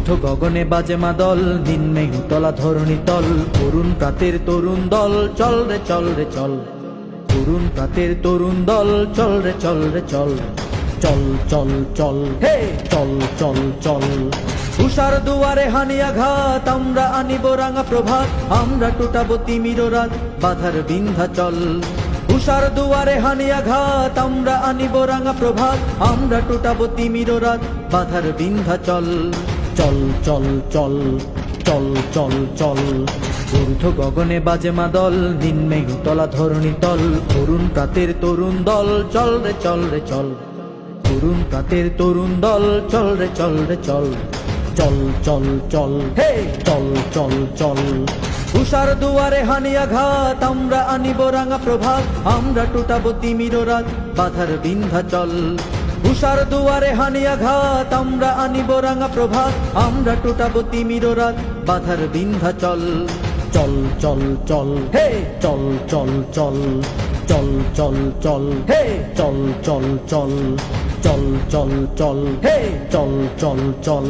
ঊর্ধ্ব গগনে বাজে মাদল, নিম্নে উতলা ধরণী তল। তরুণ প্রাতের তরুণ দল, চল রে চল রে চল। তরুণ প্রাতের তরুণ দল, চল রে চল রে চল। চল চল চল হে চল চল চল। উষার দুয়ারে হানি আঘাত, আমরা আনিব রাঙা প্রভাত। আমরা টুটাবো তিমির রাত, বাধার বিন্ধ্যাচল। উষার দুয়ারে হানি আঘাত, আমরা আনিব রাঙা প্রভাত। আমরা টুটাবো তিমির রাত, বাধার বিন্ধ্যাচল। চল চল চল চল চল চল। ঊর্ধ্ব গগনে বাজে মাদল, নিম্নে উতলা ধরণী তল। তরুণ প্রাতের তরুণ দল, চল রে চল রে চল। তরুণ প্রাতের তরুণ দল, চল রে চল রে চল। চল চল চল হে চল চল চল। উষার দুয়ারে হানি আঘাত, আমরা আনিব রাঙা প্রভাত। আমরা টুটাবো তিমির রাত, বাধার বিন্ধ্যাচল। উষার দুয়ারে হানি আঘাত, আমরা আনিব রাঙা প্রভাত। আমরা টুটাবো তিমির রাত, বাধার বিন্ধ্যাচল। চল চল চল হে চল চল চল। চল চল চল হে চল চল চল। চল চল চল হে চল চল চল।